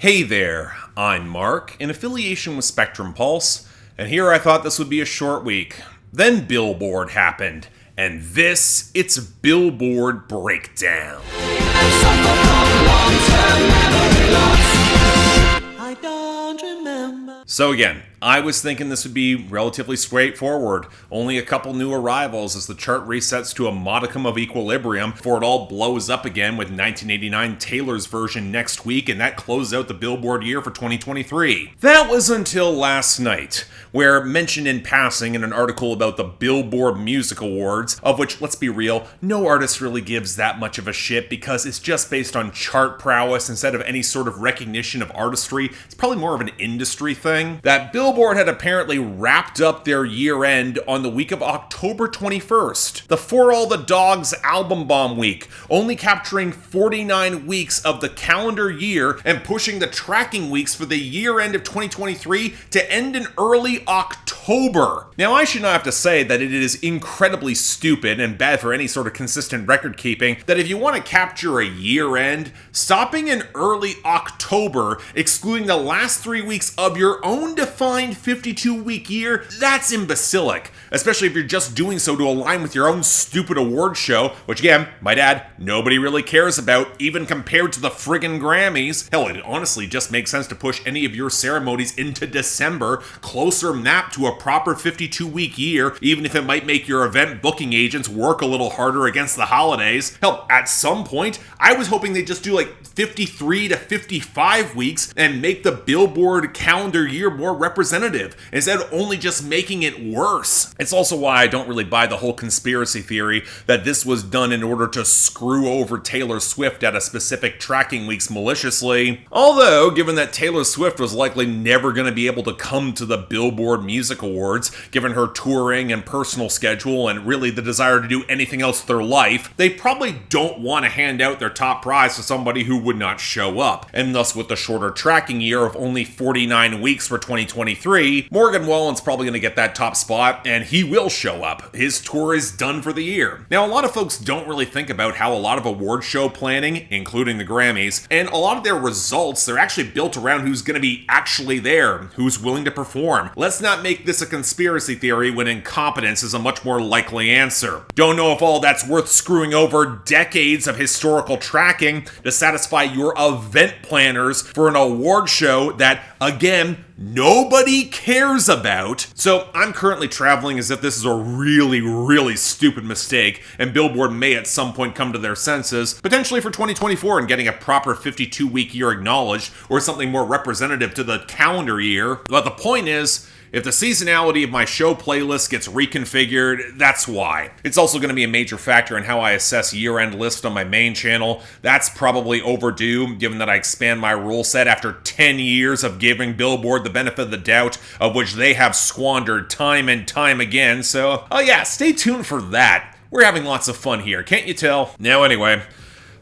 Hey there, I'm Mark, in affiliation with Spectrum Pulse, and here I thought this would be a short week. Then Billboard happened, and it's Billboard Breakdown. I don't remember. So again, I was thinking this would be relatively straightforward. Only a couple new arrivals as the chart resets to a modicum of equilibrium before it all blows up again with 1989 Taylor's version next week, and that closes out the Billboard year for 2023. That was until last night, where mentioned in passing in an article about the Billboard Music Awards, of which, let's be real, no artist really gives that much of a shit because it's just based on chart prowess instead of any sort of recognition of artistry. It's probably more of an industry thing. That Billboard had apparently wrapped up their year-end on the week of October 21st, the For All the Dogs album bomb week, only capturing 49 weeks of the calendar year and pushing the tracking weeks for the year-end of 2023 to end in early October. Now, I should not have to say that it is incredibly stupid and bad for any sort of consistent record keeping that if you want to capture a year-end, stopping in early October, excluding the last 3 weeks of your own defined 52-week year, that's imbecilic, especially if you're just doing so to align with your own stupid award show, which again, might add, nobody really cares about, even compared to the friggin' Grammys. Hell, it honestly just makes sense to push any of your ceremonies into December, closer mapped to a proper 52-week year, even if it might make your event booking agents work a little harder against the holidays. Hell, at some point, I was hoping they'd just do like 53 to 55 weeks and make the Billboard calendar year more representative, instead of only just making it worse. It's also why I don't really buy the whole conspiracy theory that this was done in order to screw over Taylor Swift at a specific tracking weeks maliciously. Although, given that Taylor Swift was likely never going to be able to come to the Billboard Music Awards, given her touring and personal schedule and really the desire to do anything else with their life, they probably don't want to hand out their top prize to somebody who would not show up. And thus, with the shorter tracking year of only 49 weeks for 2023, Morgan Wallen's probably going to get that top spot, and he will show up. His tour is done for the year. Now, a lot of folks don't really think about how a lot of award show planning, including the Grammys, and a lot of their results, they're actually built around who's going to be actually there, who's willing to perform. Let's not make this a conspiracy theory when incompetence is a much more likely answer. Don't know if all that's worth screwing over decades of historical tracking to satisfy your event planners for an award show that, again, nobody cares about. So I'm currently traveling as if this is a really, really stupid mistake, and Billboard may at some point come to their senses, potentially for 2024 and getting a proper 52-week year acknowledged, or something more representative to the calendar year. But the point is, if the seasonality of my show playlist gets reconfigured, that's why. It's also going to be a major factor in how I assess year-end lists on my main channel. That's probably overdue, given that I expand my rule set after 10 years of giving Billboard the benefit of the doubt, of which they have squandered time and time again. So, oh yeah, stay tuned for that. We're having lots of fun here, can't you tell? Now anyway,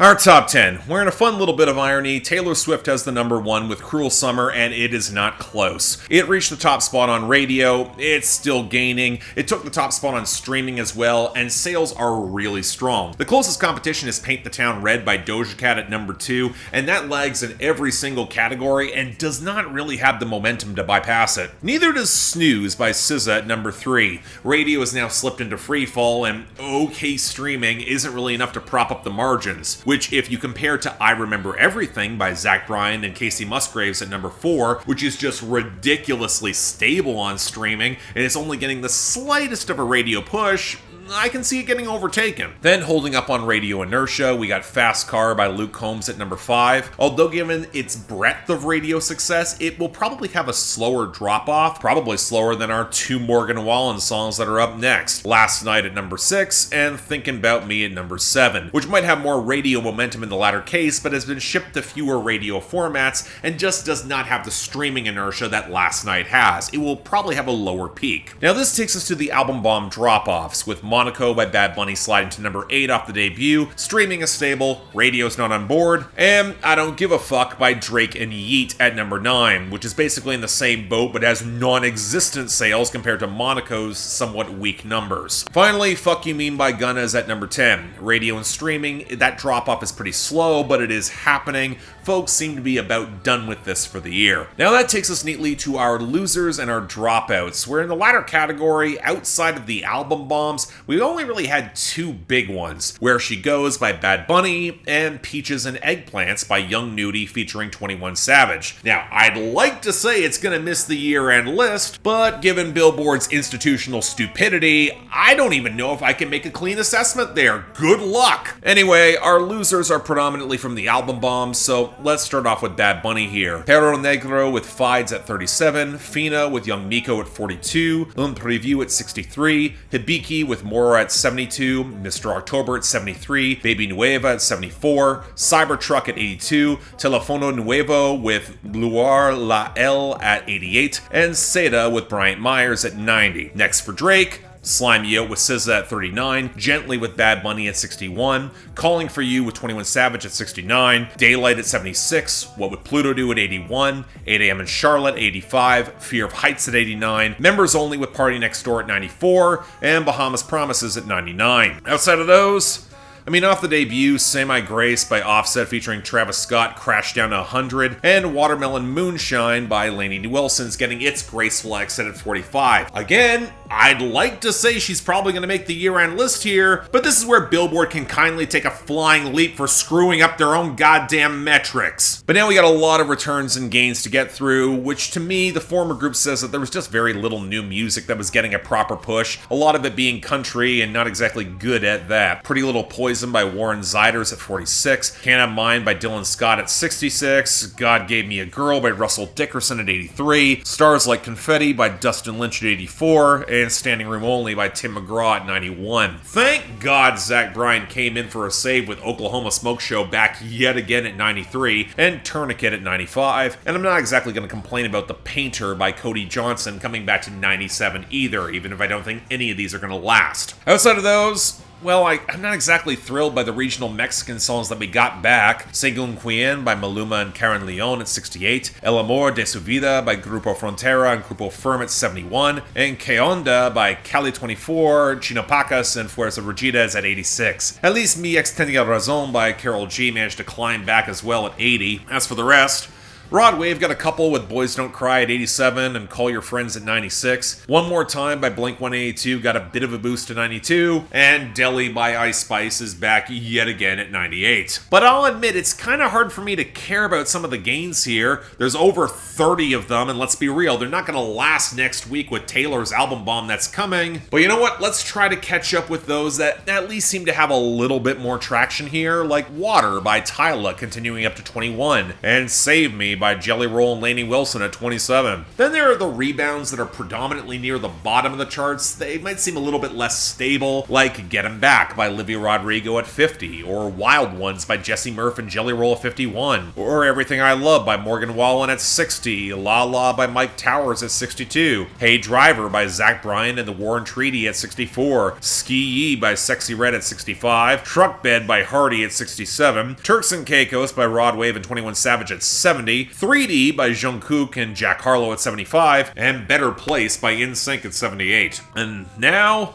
our top 10. We're in a fun little bit of irony. Taylor Swift has the number 1 with Cruel Summer, and it is not close. It reached the top spot on radio. It's still gaining. It took the top spot on streaming as well, and sales are really strong. The closest competition is Paint the Town Red by Doja Cat at number 2, and that lags in every single category and does not really have the momentum to bypass it. Neither does Snooze by SZA at number 3. Radio has now slipped into free fall, and okay streaming isn't really enough to prop up the margins, which if you compare to I Remember Everything by Zach Bryan and Casey Musgraves at number 4, which is just ridiculously stable on streaming, and it's only getting the slightest of a radio push, I can see it getting overtaken. Then holding up on radio inertia, we got Fast Car by Luke Combs at number 5. Although given its breadth of radio success, it will probably have a slower drop-off, probably slower than our 2 Morgan Wallen songs that are up next. Last Night at number 6, and Thinking About Me at number 7, which might have more radio momentum in the latter case, but has been shipped to fewer radio formats, and just does not have the streaming inertia that Last Night has. It will probably have a lower peak. Now this takes us to the album bomb drop-offs, with Monaco by Bad Bunny sliding to number 8 off the debut, Streaming is stable, Radio's not on board, and I Don't Give a Fuck by Drake and Yeet at number 9, which is basically in the same boat but has non-existent sales compared to Monaco's somewhat weak numbers. Finally, Fuck You Mean by Gunna is at number 10. Radio and streaming, that drop-off is pretty slow, but it is happening. Folks seem to be about done with this for the year. Now that takes us neatly to our losers and our dropouts, where in the latter category, outside of the album bombs, we only really had 2 big ones, Where She Goes by Bad Bunny and Peaches and Eggplants by Young Nudy featuring 21 Savage. Now, I'd like to say it's gonna miss the year-end list, but given Billboard's institutional stupidity, I don't even know if I can make a clean assessment there. Good luck! Anyway, our losers are predominantly from the album bombs, so let's start off with Bad Bunny here. Perro Negro with Fides at 37, Fina with Young Miko at 42, Un Preview at 63, Hibiki with Mora at 72, Mr. October at 73, Baby Nueva at 74, Cybertruck at 82, Telefono Nuevo with Luar La El at 88, and Seda with Bryant Myers at 90. Next for Drake, Slime You Out with SZA at 39, Gently with Bad Bunny at 61, Calling For You with 21 Savage at 69, Daylight at 76, What Would Pluto Do at 81, 8am in Charlotte 85, Fear of Heights at 89, Members Only with Party Next Door at 94, and Bahamas Promises at 99. Outside of those, off the debut, Say My Grace by Offset featuring Travis Scott crashed down to 100, and Watermelon Moonshine by Lainey Wilson's getting its graceful exit at 45. Again, I'd like to say she's probably going to make the year-end list here, but this is where Billboard can kindly take a flying leap for screwing up their own goddamn metrics. But now we got a lot of returns and gains to get through, which to me, the former group says that there was just very little new music that was getting a proper push, a lot of it being country and not exactly good at that. Pretty Little Poison by Warren Ziders at 46, Can't Have Mine by Dylan Scott at 66, God Gave Me a Girl by Russell Dickerson at 83, Stars Like Confetti by Dustin Lynch at 84, and Standing Room Only by Tim McGraw at 91. Thank God Zach Bryan came in for a save with Oklahoma Smoke Show back yet again at 93, and Tourniquet at 95, and I'm not exactly going to complain about The Painter by Cody Johnson coming back to 97 either, even if I don't think any of these are going to last. Outside of those, well, I'm not exactly thrilled by the regional Mexican songs that we got back. Según Quien by Maluma and Karen Leon at 68, El Amor de Su Vida by Grupo Frontera and Grupo Firm at 71, and Que Onda by Cali 24, Chino Pacas, and Fuerza Regidas at 86. At least Mi Ex Tenía Razón by Karol G managed to climb back as well at 80. As for the rest, Rod Wave got a couple with Boys Don't Cry at 87 and Call Your Friends at 96. One More Time by Blink-182 got a bit of a boost to 92. And Deli by Ice Spice is back yet again at 98. But I'll admit, it's kind of hard for me to care about some of the gains here. There's over 30 of them, and let's be real, they're not going to last next week with Taylor's album bomb that's coming. But you know what? Let's try to catch up with those that at least seem to have a little bit more traction here, like Water by Tyla continuing up to 21, and Save Me by Jelly Roll and Lainey Wilson at 27. Then there are the rebounds that are predominantly near the bottom of the charts. They might seem a little bit less stable, like Get 'Em Back by Olivia Rodrigo at 50, or Wild Ones by Jesse Murph and Jelly Roll at 51, or Everything I Love by Morgan Wallen at 60, La La by Mike Towers at 62, Hey Driver by Zach Bryan and the Warren Treaty at 64, Ski Yee by Sexy Red at 65, Truck Bed by Hardy at 67, Turks and Caicos by Rod Wave and 21 Savage at 70, 3D by Jungkook and Jack Harlow at 75, and Better Place by NSYNC at 78. And now,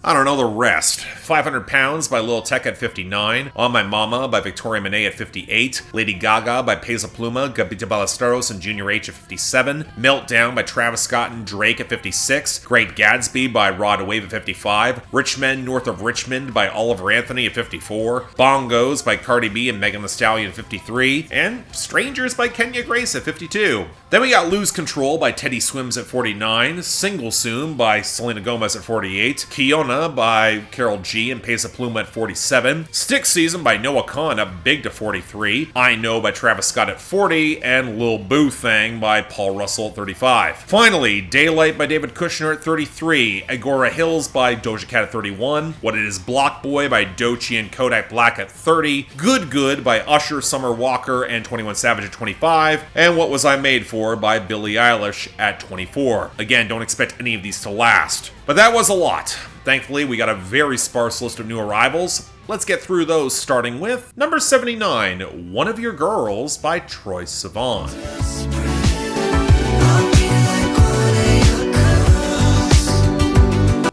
I don't know the rest. 500 Pounds by Lil Tech at 59, On My Mama by Victoria Monet at 58, Lady Gaga by Peso Pluma, Gabita Ballesteros and Junior H at 57, Meltdown by Travis Scott and Drake at 56, Great Gatsby by Rod Wave at 55, Rich Men North of Richmond by Oliver Anthony at 54, Bongos by Cardi B and Megan Thee Stallion at 53, and Strangers by Kenya Grace at 52. Then we got Lose Control by Teddy Swims at 49, Single Soon by Selena Gomez at 48, Kiona by Karol G and Peso Pluma at 47, Stick Season by Noah Khan up big to 43, I Know by Travis Scott at 40, and Lil Boo Thang by Paul Russell at 35. Finally, Daylight by David Kushner at 33, Agora Hills by Doja Cat at 31, What It Is Block Boy by Doechii and Kodak Black at 30, Good Good by Usher, Summer Walker, and 21 Savage at 25, and What Was I Made For by Billie Eilish at 24. Again, don't expect any of these to last. But that was a lot. Thankfully, we got a very sparse list of new arrivals. Let's get through those, starting with number 79, One of Your Girls by Troye Sivan.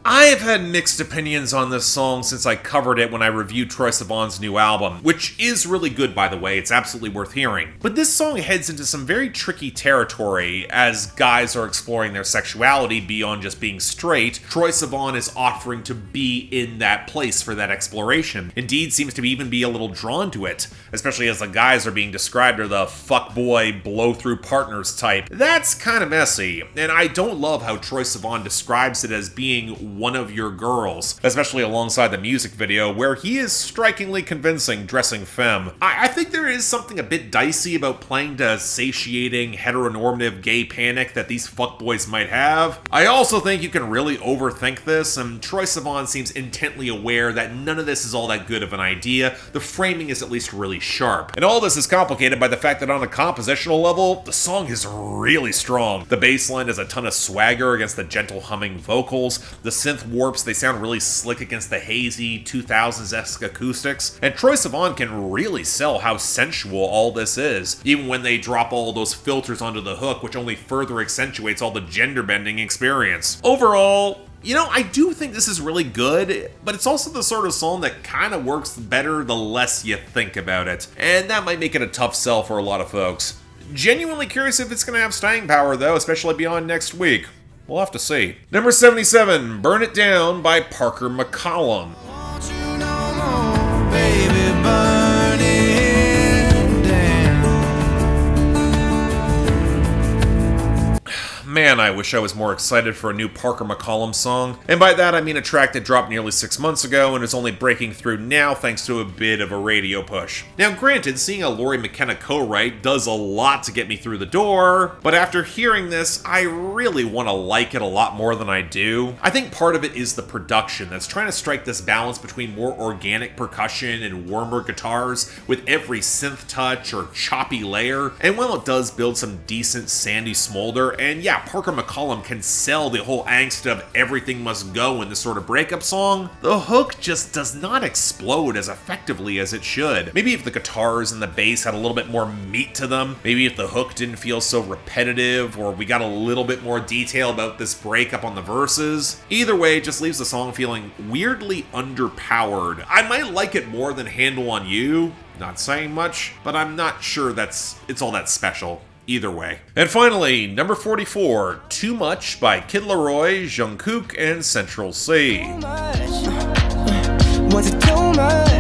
I have had mixed opinions on this song since I covered it when I reviewed Troye Sivan's new album, which is really good, by the way. It's absolutely worth hearing. But this song heads into some very tricky territory as guys are exploring their sexuality beyond just being straight. Troye Sivan is offering to be in that place for that exploration. Indeed, seems to even be a little drawn to it, especially as the guys are being described as the fuckboy, blow-through partners type. That's kind of messy, and I don't love how Troye Sivan describes it as being one of your girls, especially alongside the music video where he is strikingly convincing dressing femme. I think there is something a bit dicey about playing to satiating heteronormative gay panic that these fuckboys might have. I also think you can really overthink this, and Troye Sivan seems intently aware that none of this is all that good of an idea. The framing is at least really sharp. And all this is complicated by the fact that on a compositional level, the song is really strong. The bass line has a ton of swagger against the gentle humming vocals. The synth warps, they sound really slick against the hazy 2000s-esque acoustics, and Troye Sivan can really sell how sensual all this is, even when they drop all those filters onto the hook, which only further accentuates all the gender-bending experience. Overall, you know, I do think this is really good, but it's also the sort of song that kind of works better the less you think about it, and that might make it a tough sell for a lot of folks. Genuinely curious if it's going to have staying power though, especially beyond next week. We'll have to see. Number 77, Burn It Down by Parker McCollum. Man, I wish I was more excited for a new Parker McCollum song. And by that, I mean a track that dropped nearly 6 months ago and is only breaking through now thanks to a bit of a radio push. Now granted, seeing a Laurie McKenna co-write does a lot to get me through the door, but after hearing this, I really want to like it a lot more than I do. I think part of it is the production that's trying to strike this balance between more organic percussion and warmer guitars with every synth touch or choppy layer, and while it does build some decent sandy smolder, and yeah, Parker McCollum can sell the whole angst of everything must go in this sort of breakup song, the hook just does not explode as effectively as it should. Maybe if the guitars and the bass had a little bit more meat to them, maybe if the hook didn't feel so repetitive, or we got a little bit more detail about this breakup on the verses. Either way, it just leaves the song feeling weirdly underpowered. I might like it more than Handle on You, not saying much, but I'm not sure it's all that special. Either way. And finally, number 44, Too Much by Kid LAROI, Jungkook, and Central C. Was it too much?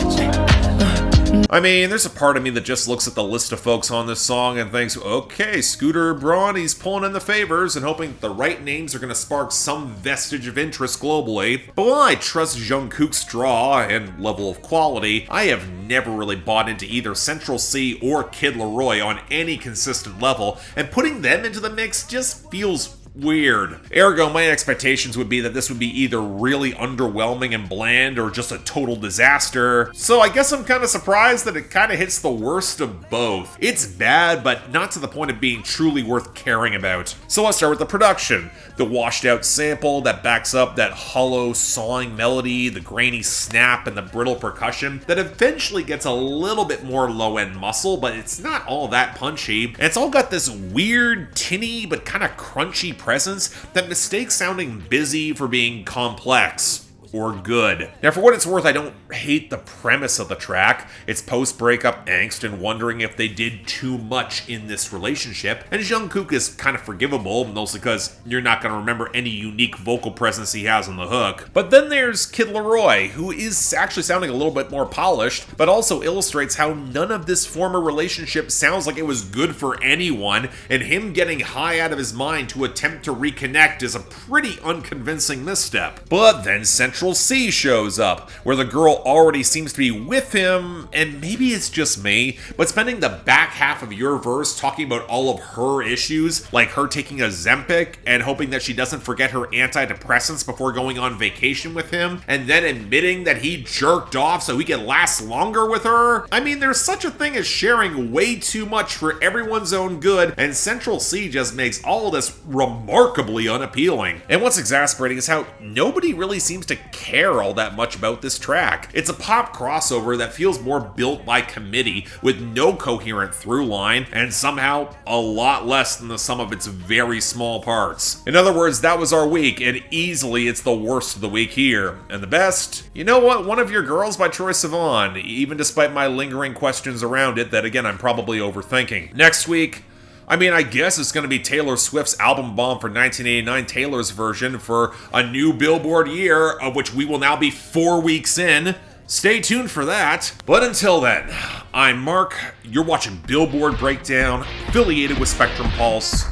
I mean, there's a part of me that just looks at the list of folks on this song and thinks, okay, Scooter Braun, he's pulling in the favors and hoping that the right names are going to spark some vestige of interest globally. But while I trust Jungkook's draw and level of quality, I have never really bought into either Central C or Kid LAROI on any consistent level, and putting them into the mix just feels weird. Ergo, my expectations would be that this would be either really underwhelming and bland or just a total disaster. So I guess I'm kind of surprised that it kind of hits the worst of both. It's bad, but not to the point of being truly worth caring about. So let's start with the production. The washed out sample that backs up that hollow sawing melody, the grainy snap, and the brittle percussion that eventually gets a little bit more low-end muscle, but it's not all that punchy. And it's all got this weird, tinny, but kind of crunchy presence that mistakes sounding busy for being complex or good. Now, for what it's worth, I don't hate the premise of the track. It's post-breakup angst and wondering if they did too much in this relationship, and Jungkook is kind of forgivable, mostly because you're not going to remember any unique vocal presence he has on the hook. But then there's Kid LAROI, who is actually sounding a little bit more polished, but also illustrates how none of this former relationship sounds like it was good for anyone, and him getting high out of his mind to attempt to reconnect is a pretty unconvincing misstep. But then Central C shows up, where the girl already seems to be with him, and maybe it's just me, but spending the back half of your verse talking about all of her issues, like her taking a Ozempic and hoping that she doesn't forget her antidepressants before going on vacation with him, and then admitting that he jerked off so he could last longer with her. I mean, there's such a thing as sharing way too much for everyone's own good, and Central C just makes all of this remarkably unappealing. And what's exasperating is how nobody really seems to care all that much about this track. It's a pop crossover that feels more built by committee with no coherent through line and somehow a lot less than the sum of its very small parts. In other words, that was our week, and easily it's the worst of the week here. And the best? You know what? One of Your Girls by Troye Sivan, even despite my lingering questions around it that again I'm probably overthinking. Next week, I guess it's going to be Taylor Swift's album bomb for 1989, Taylor's version, for a new Billboard year, of which we will now be 4 weeks in. Stay tuned for that. But until then, I'm Mark. You're watching Billboard Breakdown, affiliated with Spectrum Pulse.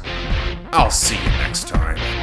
I'll see you next time.